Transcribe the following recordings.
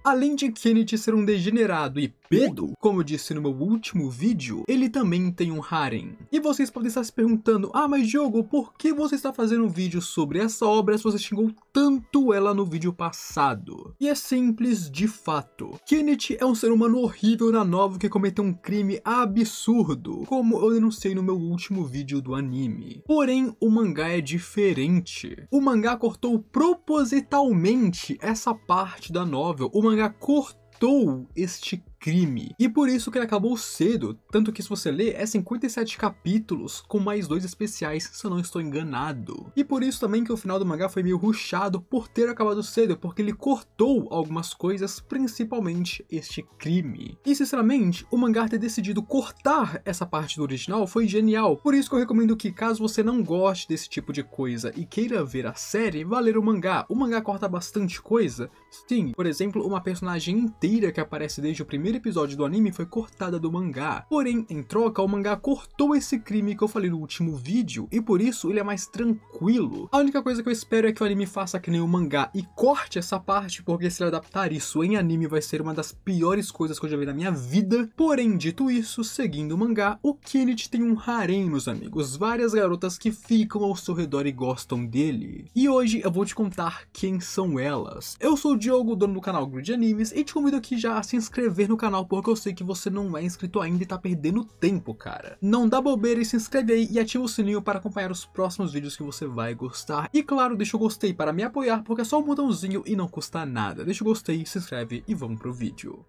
Além de Kenichi ser um degenerado e pedo, como eu disse no meu último vídeo, ele também tem um harem. E vocês podem estar se perguntando, mas Diogo, por que você está fazendo um vídeo sobre essa obra se você xingou tanto ela no vídeo passado? E é simples de fato. Kenichi é um ser humano horrível na novel que cometeu um crime absurdo, como eu denunciei no meu último vídeo do anime. Porém, o mangá é diferente. O mangá cortou propositalmente essa parte da novel. O mangá cortou este crime. E por isso que ele acabou cedo, tanto que se você ler, é 57 capítulos com mais 2 especiais, se eu não estou enganado. E por isso também que o final do mangá foi meio rushado por ter acabado cedo, porque ele cortou algumas coisas, principalmente este crime. E sinceramente, o mangá ter decidido cortar essa parte do original foi genial. Por isso que eu recomendo que, caso você não goste desse tipo de coisa e queira ver a série, vá ler o mangá. O mangá corta bastante coisa. Sim, por exemplo, uma personagem inteira que aparece desde o primeiro episódio do anime foi cortada do mangá. Porém, em troca, o mangá cortou esse crime que eu falei no último vídeo, e por isso ele é mais tranquilo. A única coisa que eu espero é que o anime faça que nem o mangá e corte essa parte, porque se ele adaptar isso em anime vai ser uma das piores coisas que eu já vi na minha vida. Porém, dito isso, seguindo o mangá, o Kenichi tem um harém, meus amigos, várias garotas que ficam ao seu redor e gostam dele. E hoje eu vou te contar quem são elas. Eu sou o Diogo, dono do canal Grid Animes, e te convido aqui já a se inscrever no canal, porque eu sei que você não é inscrito ainda e tá perdendo tempo, cara. Não dá bobeira e se inscreve aí e ativa o sininho para acompanhar os próximos vídeos que você vai gostar. E claro, deixa o gostei para me apoiar, porque é só um botãozinho e não custa nada. Deixa o gostei, se inscreve e vamos pro vídeo.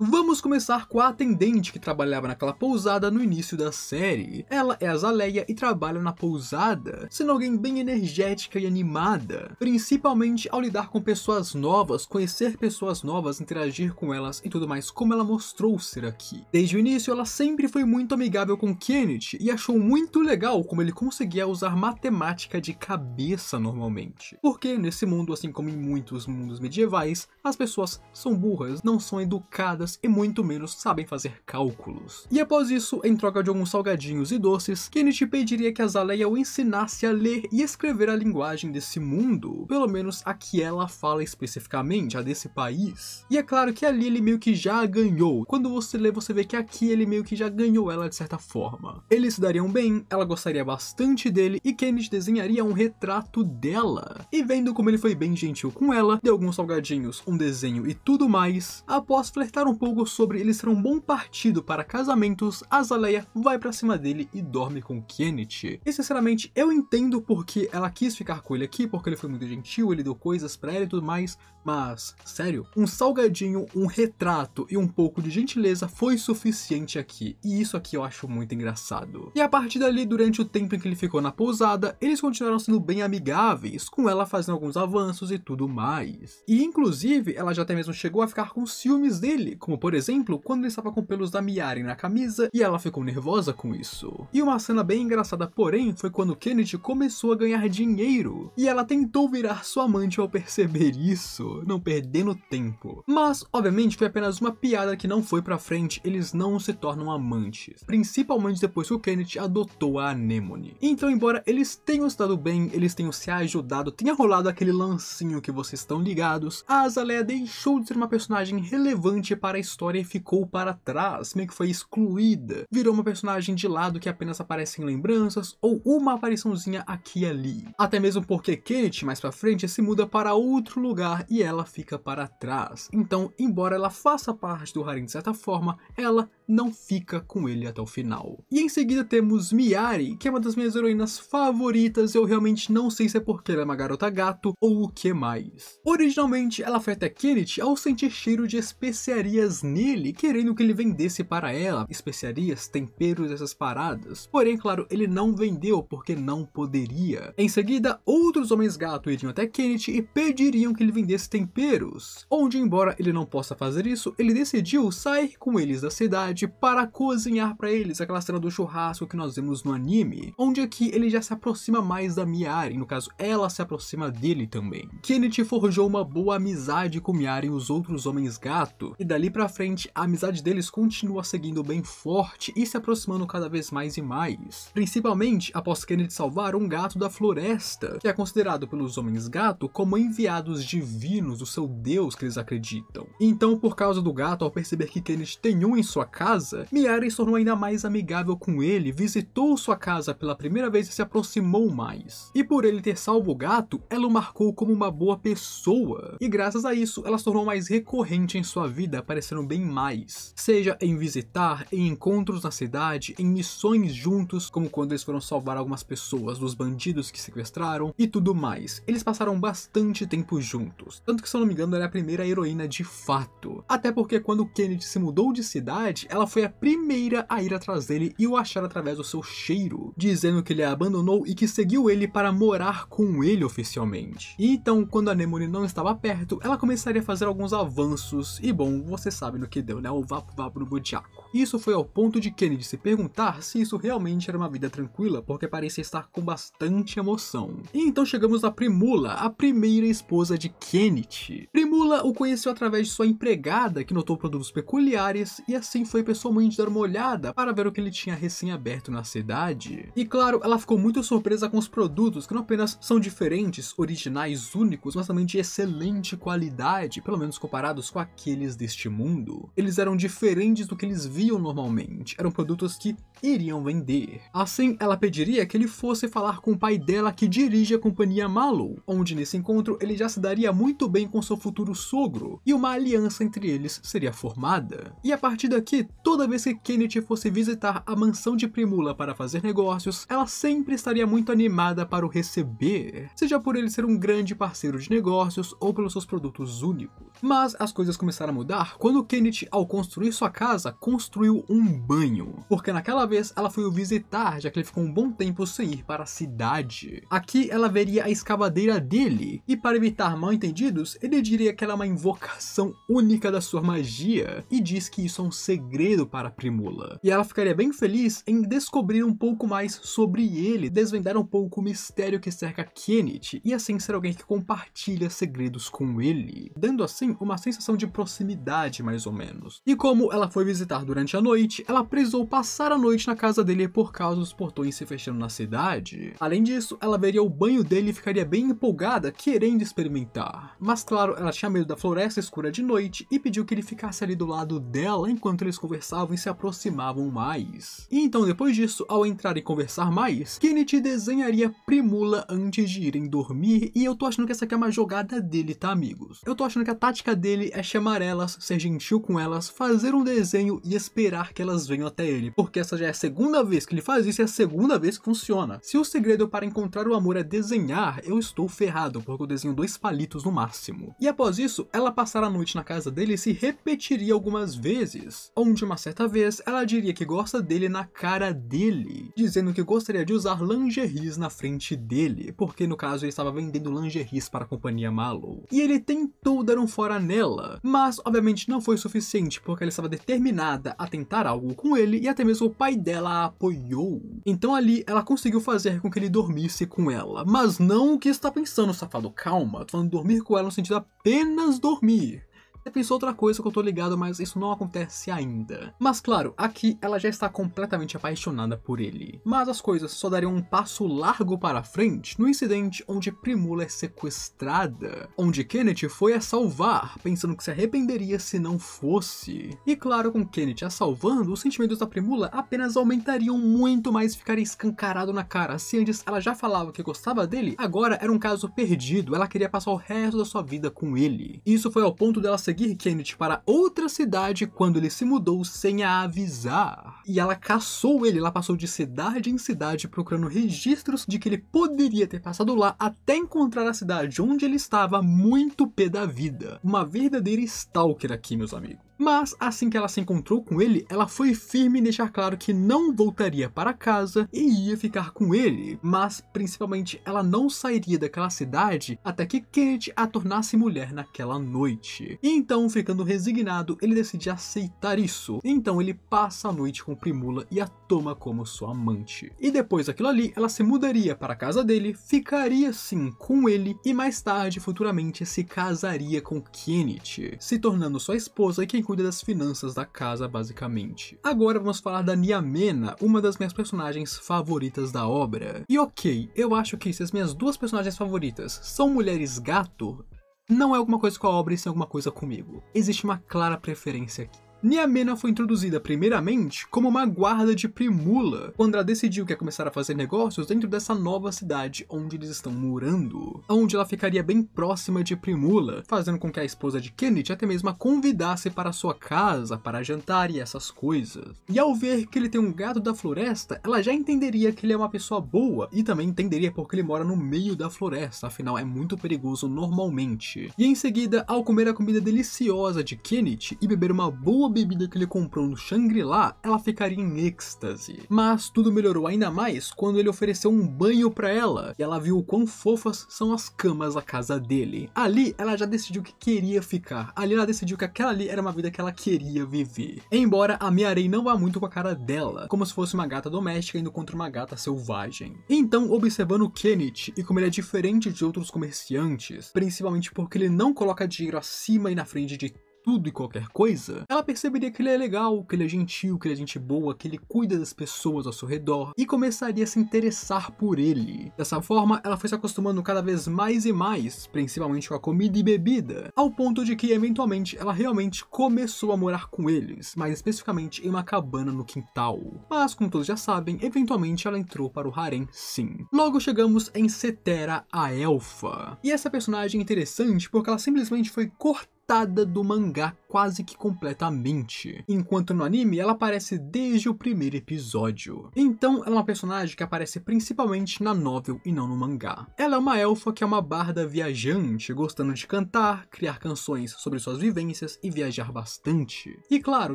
Vamos começar com a atendente que trabalhava naquela pousada no início da série. Ela é a Zaleia e trabalha na pousada, sendo alguém bem energética e animada, principalmente ao lidar com pessoas novas, conhecer pessoas novas, interagir com elas e tudo mais, como ela mostrou ser aqui. Desde o início, ela sempre foi muito amigável com Kenichi e achou muito legal como ele conseguia usar matemática de cabeça normalmente. Porque nesse mundo, assim como em muitos mundos medievais, as pessoas são burras, não são educadas e muito menos sabem fazer cálculos. E após isso, em troca de alguns salgadinhos e doces, Kenichi pediria que a Zaleia o ensinasse a ler e escrever a linguagem desse mundo, pelo menos a que ela fala especificamente, a desse país. E é claro que ali ele meio que já ganhou. Quando você lê, você vê que aqui ele meio que já ganhou ela de certa forma. Eles se dariam bem, ela gostaria bastante dele e Kenichi desenharia um retrato dela. E vendo como ele foi bem gentil com ela, deu alguns salgadinhos, um desenho e tudo mais, após flertar um pouco sobre ele ser um bom partido para casamentos, a Zaleia vai pra cima dele e dorme com Kenichi. E sinceramente, eu entendo porque ela quis ficar com ele aqui, porque ele foi muito gentil, ele deu coisas pra ela e tudo mais, mas, sério, um salgadinho, um retrato e um pouco de gentileza foi suficiente aqui, e isso aqui eu acho muito engraçado. E a partir dali, durante o tempo em que ele ficou na pousada, eles continuaram sendo bem amigáveis, com ela fazendo alguns avanços e tudo mais. E inclusive, ela já até mesmo chegou a ficar com ciúmes dele, como por exemplo, quando ele estava com pelos da Miyari na camisa e ela ficou nervosa com isso. E uma cena bem engraçada, porém, foi quando Kenichi começou a ganhar dinheiro e ela tentou virar sua amante ao perceber isso, não perdendo tempo. Mas, obviamente, foi apenas uma piada que não foi pra frente, eles não se tornam amantes, principalmente depois que o Kenichi adotou a Anemone. Então, embora eles tenham se dado bem, eles tenham se ajudado, tenha rolado aquele lancinho que vocês estão ligados, a Azalea deixou de ser uma personagem relevante para a história e ficou para trás, meio que foi excluída, virou uma personagem de lado que apenas aparece em lembranças ou uma apariçãozinha aqui e ali. Até mesmo porque Kenichi mais pra frente se muda para outro lugar e ela fica para trás. Então, embora ela faça parte do harem de certa forma, ela não fica com ele até o final. E em seguida temos Miyari, que é uma das minhas heroínas favoritas, eu realmente não sei se é porque ela é uma garota gato ou o que mais. Originalmente, ela foi até Kenichi ao sentir cheiro de especiarias nele, querendo que ele vendesse para ela especiarias, temperos, essas paradas. Porém, claro, ele não vendeu porque não poderia. Em seguida, outros homens gato iriam até Kenichi e pediriam que ele vendesse temperos, onde embora ele não possa fazer isso, ele decidiu sair com eles da cidade cidade para cozinhar para eles, aquela cena do churrasco que nós vemos no anime, onde aqui ele já se aproxima mais da Miari, no caso ela se aproxima dele também. Kenichi forjou uma boa amizade com Miari e os outros homens gato, e dali pra frente a amizade deles continua seguindo bem forte e se aproximando cada vez mais e mais, principalmente após Kenichi salvar um gato da floresta, que é considerado pelos homens gato como enviados divinos do seu deus que eles acreditam. Então, por causa do gato, ao perceber que Kenichi tem um em sua casa, Miari se tornou ainda mais amigável com ele, visitou sua casa pela primeira vez e se aproximou mais. E por ele ter salvo o gato, ela o marcou como uma boa pessoa, e graças a isso ela se tornou mais recorrente em sua vida, aparecendo bem mais, seja em visitar, em encontros na cidade, em missões juntos, como quando eles foram salvar algumas pessoas dos bandidos que sequestraram e tudo mais. Eles passaram bastante tempo juntos, tanto que, se eu não me engano, ela é a primeira heroína de fato, até porque quando Kenichi se mudou de cidade, ela foi a primeira a ir atrás dele e o achar através do seu cheiro, dizendo que ele a abandonou e que seguiu ele para morar com ele oficialmente. E então, quando a Anemone não estava perto, ela começaria a fazer alguns avanços, e bom, você sabe no que deu, né? O vapo-vapo no Budiaco. Isso foi ao ponto de Kenichi se perguntar se isso realmente era uma vida tranquila, porque parecia estar com bastante emoção. E então chegamos a Primula, a primeira esposa de Kenichi. Primula o conheceu através de sua empregada, que notou produtos peculiares, e assim foi pessoalmente dar uma olhada para ver o que ele tinha recém-aberto na cidade. E claro, ela ficou muito surpresa com os produtos, que não apenas são diferentes, originais, únicos, mas também de excelente qualidade, pelo menos comparados com aqueles deste mundo. Eles eram diferentes do que eles viam normalmente, eram produtos que iriam vender. Assim, ela pediria que ele fosse falar com o pai dela, que dirige a companhia Mallow, onde nesse encontro ele já se daria muito bem com seu futuro sogro, e uma aliança entre eles seria formada. E a partir daqui, toda vez que Kenichi fosse visitar a mansão de Primula para fazer negócios, ela sempre estaria muito animada para o receber, seja por ele ser um grande parceiro de negócios ou pelos seus produtos únicos. Mas as coisas começaram a mudar quando Kenichi, ao construir sua casa, construiu um banho, porque naquela vez ela foi o visitar, já que ele ficou um bom tempo sem ir para a cidade. Aqui ela veria a escavadeira dele, e para evitar mal-entendidos, ele diria que ela é uma invocação única da sua magia, e diz que isso é um segredo para Primula. E ela ficaria bem feliz em descobrir um pouco mais sobre ele, desvendar um pouco o mistério que cerca Kenichi, e assim ser alguém que compartilha segredos com ele, dando assim uma sensação de proximidade mais ou menos. E como ela foi visitar durante a noite, ela precisou passar a noite na casa dele por causa dos portões se fechando na cidade. Além disso, ela veria o banho dele e ficaria bem empolgada, querendo experimentar. Mas claro, ela tinha medo da floresta escura de noite e pediu que ele ficasse ali do lado dela enquanto eles conversavam e se aproximavam mais. E então, depois disso, ao entrar e conversar mais, Kenichi desenharia Primula antes de irem dormir, e eu tô achando que essa aqui é uma jogada dele, tá, amigos? Eu tô achando que a tática dele é chamar elas, ser gentil com elas, fazer um desenho e esperar que elas venham até ele, porque essa já é a segunda vez que ele faz isso e é a segunda vez que funciona. Se o segredo para encontrar o amor é desenhar, eu estou ferrado, porque eu desenho 2 palitos no máximo. E após isso, ela passará a noite na casa dele e se repetiria algumas vezes, onde uma certa vez ela diria que gosta dele na cara dele, dizendo que gostaria de usar lingeries na frente dele, porque no caso ele estava vendendo lingeries para a companhia Mallow. E ele tentou dar um fora nela, mas obviamente não foi suficiente, porque ela estava determinada a tentar algo com ele e até mesmo o pai dela a apoiou. Então ali ela conseguiu fazer com que ele dormisse com ela, mas não o que está pensando, safado, calma, tô falando dormir com ela no sentido apenas dormir. Você pensou outra coisa que eu tô ligado, mas isso não acontece ainda. Mas claro, aqui ela já está completamente apaixonada por ele. Mas as coisas só dariam um passo largo para frente no incidente onde Primula é sequestrada, onde Kenichi foi a salvar, pensando que se arrependeria se não fosse. E claro, com Kenichi a salvando, os sentimentos da Primula apenas aumentariam muito mais e ficaria escancarado na cara. Se antes ela já falava que gostava dele, agora era um caso perdido, ela queria passar o resto da sua vida com ele. Isso foi ao ponto dela seguir Kenichi para outra cidade quando ele se mudou sem a avisar. E ela caçou ele, ela passou de cidade em cidade procurando registros de que ele poderia ter passado lá até encontrar a cidade onde ele estava muito pé da vida. Uma verdadeira stalker aqui, meus amigos. Mas assim que ela se encontrou com ele, ela foi firme em deixar claro que não voltaria para casa e ia ficar com ele, mas principalmente ela não sairia daquela cidade até que Kenneth a tornasse mulher naquela noite. E então, ficando resignado, ele decide aceitar isso. Então ele passa a noite com Primula e a toma como sua amante. E depois daquilo ali, ela se mudaria para a casa dele, ficaria sim com ele e mais tarde, futuramente, se casaria com Kenneth, se tornando sua esposa e quem cuida das finanças da casa, basicamente. Agora vamos falar da Niamena, uma das minhas personagens favoritas da obra. E ok, eu acho que se as minhas duas personagens favoritas são mulheres gato, não é alguma coisa com a obra e sim alguma coisa comigo. Existe uma clara preferência aqui. Niamena foi introduzida primeiramente como uma guarda de Primula, quando ela decidiu que ia começar a fazer negócios dentro dessa nova cidade onde eles estão morando, onde ela ficaria bem próxima de Primula, fazendo com que a esposa de Kenneth até mesmo a convidasse para sua casa, para jantar e essas coisas. E ao ver que ele tem um gato da floresta, ela já entenderia que ele é uma pessoa boa, e também entenderia porque ele mora no meio da floresta, afinal é muito perigoso normalmente. E em seguida, ao comer a comida deliciosa de Kenneth e beber uma boa bebida que ele comprou no Shangri-La, ela ficaria em êxtase. Mas tudo melhorou ainda mais quando ele ofereceu um banho pra ela, e ela viu o quão fofas são as camas da casa dele. Ali, ela já decidiu que queria ficar. Ali ela decidiu que aquela ali era uma vida que ela queria viver. Embora a Miarei não vá muito com a cara dela, como se fosse uma gata doméstica indo contra uma gata selvagem. Então, observando Kenneth e como ele é diferente de outros comerciantes, principalmente porque ele não coloca dinheiro acima e na frente de tudo e qualquer coisa, ela perceberia que ele é legal, que ele é gentil, que ele é gente boa, que ele cuida das pessoas ao seu redor e começaria a se interessar por ele. Dessa forma, ela foi se acostumando cada vez mais e mais, principalmente com a comida e bebida, ao ponto de que eventualmente ela realmente começou a morar com eles, mais especificamente em uma cabana no quintal. Mas como todos já sabem, eventualmente ela entrou para o harém sim. Logo chegamos em Setera, a elfa. E essa personagem é interessante porque ela simplesmente foi cortada do mangá quase que completamente, enquanto no anime ela aparece desde o primeiro episódio. Então ela é uma personagem que aparece principalmente na novel e não no mangá. Ela é uma elfa que é uma barda viajante, gostando de cantar, criar canções sobre suas vivências e viajar bastante. E claro,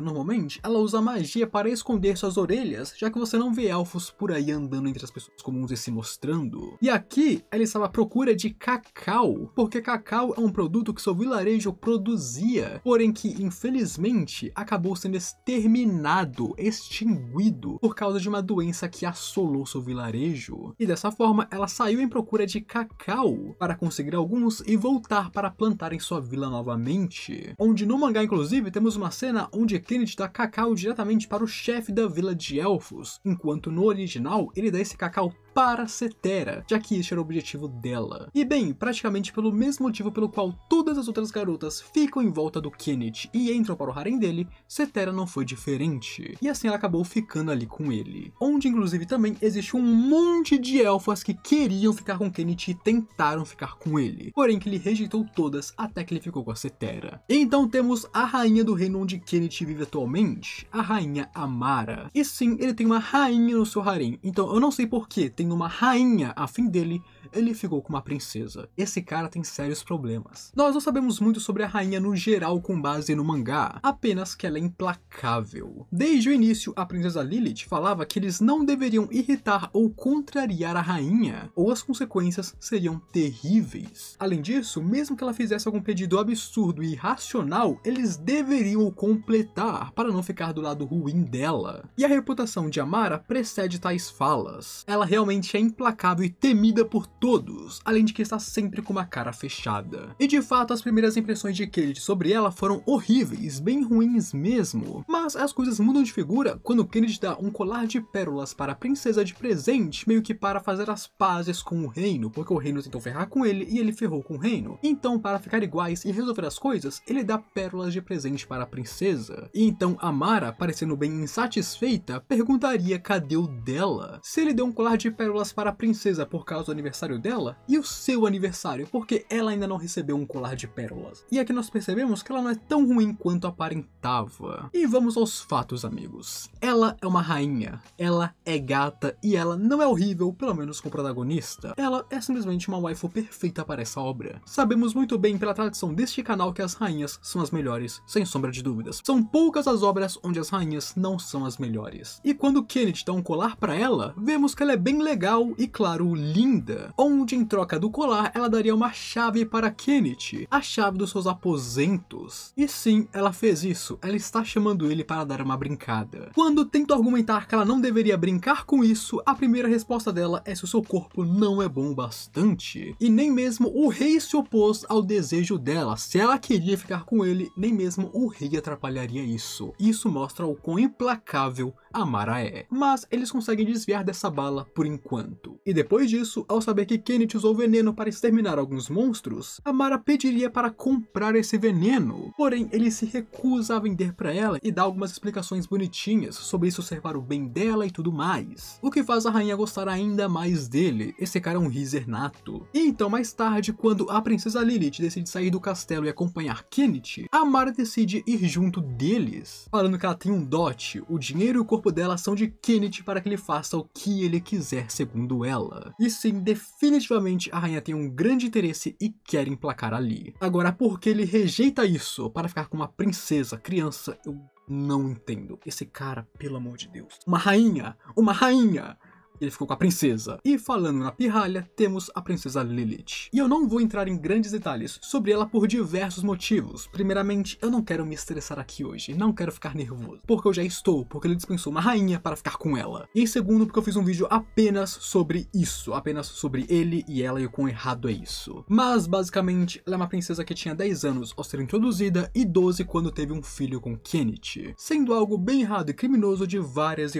normalmente ela usa magia para esconder suas orelhas, já que você não vê elfos por aí andando entre as pessoas comuns e se mostrando. E aqui ela estava à procura de cacau, porque cacau é um produto que seu vilarejo produzia, porém que infelizmente acabou sendo exterminado, extinguido por causa de uma doença que assolou seu vilarejo. E dessa forma ela saiu em procura de cacau para conseguir alguns e voltar para plantar em sua vila novamente. Onde no mangá inclusive temos uma cena onde Kenneth dá cacau diretamente para o chefe da vila de elfos, enquanto no original ele dá esse cacau para Setera, já que este era o objetivo dela. E bem, praticamente pelo mesmo motivo pelo qual todas as outras garotas ficam em volta do Kenneth e entram para o harém dele, Setera não foi diferente. E assim ela acabou ficando ali com ele. Onde inclusive também existe um monte de elfas que queriam ficar com Kenneth e tentaram ficar com ele, porém que ele rejeitou todas até que ele ficou com a Setera. E então temos a rainha do reino onde Kenneth vive atualmente, a rainha Amara. E sim, ele tem uma rainha no seu harém, então eu não sei porquê, tem uma rainha a fim dele, ele ficou com uma princesa. Esse cara tem sérios problemas. Nós não sabemos muito sobre a rainha no geral com base no mangá, apenas que ela é implacável. Desde o início, a princesa Lilith falava que eles não deveriam irritar ou contrariar a rainha, ou as consequências seriam terríveis. Além disso, mesmo que ela fizesse algum pedido absurdo e irracional, eles deveriam o completar para não ficar do lado ruim dela. E a reputação de Amara precede tais falas. Ela realmente é implacável e temida por todos, além de que está sempre com uma cara fechada. E de fato, as primeiras impressões de Kenneth sobre ela foram horríveis, bem ruins mesmo. Mas as coisas mudam de figura quando Kenneth dá um colar de pérolas para a princesa de presente, meio que para fazer as pazes com o reino, porque o reino tentou ferrar com ele e ele ferrou com o reino. Então, para ficar iguais e resolver as coisas, ele dá pérolas de presente para a princesa. E então Amara, parecendo bem insatisfeita, perguntaria cadê o dela. Se ele deu um colar de pérolas pérolas para a princesa por causa do aniversário dela, e o seu aniversário, porque ela ainda não recebeu um colar de pérolas. E aqui nós percebemos que ela não é tão ruim quanto aparentava. E vamos aos fatos, amigos. Ela é uma rainha, ela é gata e ela não é horrível, pelo menos com o protagonista. Ela é simplesmente uma waifu perfeita para essa obra. Sabemos muito bem pela tradição deste canal que as rainhas são as melhores, sem sombra de dúvidas. São poucas as obras onde as rainhas não são as melhores. E quando Kenneth dá um colar para ela, vemos que ela é bem legal e, claro, linda. Onde em troca do colar, ela daria uma chave para Kenneth, a chave dos seus aposentos. E sim, ela fez isso, ela está chamando ele para dar uma brincada. Quando tento argumentar que ela não deveria brincar com isso, a primeira resposta dela é se o seu corpo não é bom o bastante. E nem mesmo o rei se opôs ao desejo dela. Se ela queria ficar com ele, nem mesmo o rei atrapalharia isso. Isso mostra o quão implacável Amara é. Mas eles conseguem desviar dessa bala por enquanto. E depois disso, ao saber que Kenneth usou veneno para exterminar alguns monstros, Amara pediria para comprar esse veneno. Porém, ele se recusa a vender para ela e dá algumas explicações bonitinhas sobre isso ser para o bem dela e tudo mais. O que faz a rainha gostar ainda mais dele. Esse cara é um riser nato. E então, mais tarde, quando a princesa Lilith decide sair do castelo e acompanhar Kenneth, Amara decide ir junto deles, falando que ela tem um dote, o dinheiro e o corpo dela são de Kenneth para que ele faça o que ele quiser, segundo ela. E sim, definitivamente a rainha tem um grande interesse e quer emplacar ali. Agora, por que ele rejeita isso para ficar com uma princesa, criança, eu não entendo. Esse cara, pelo amor de Deus. Uma rainha! Uma rainha! Ele ficou com a princesa. E falando na pirralha, temos a princesa Lilith. E eu não vou entrar em grandes detalhes sobre ela por diversos motivos. Primeiramente, eu não quero me estressar aqui hoje, não quero ficar nervoso, porque eu já estou, porque ele dispensou uma rainha para ficar com ela. E em segundo, porque eu fiz um vídeo apenas sobre isso, apenas sobre ele e ela e o quão errado é isso. Mas, basicamente, ela é uma princesa que tinha 10 anos ao ser introduzida e 12 quando teve um filho com Kenneth, sendo algo bem errado e criminoso de várias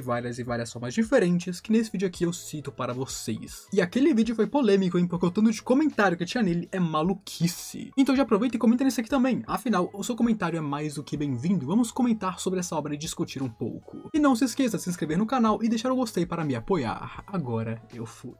formas diferentes, que nesse vídeo aqui eu cito para vocês. E aquele vídeo foi polêmico, hein, porque o tanto de comentário que tinha nele é maluquice. Então já aproveita e comenta nesse aqui também, afinal, o seu comentário é mais do que bem-vindo. Vamos comentar sobre essa obra e discutir um pouco. E não se esqueça de se inscrever no canal e deixar o gostei para me apoiar. Agora eu fui.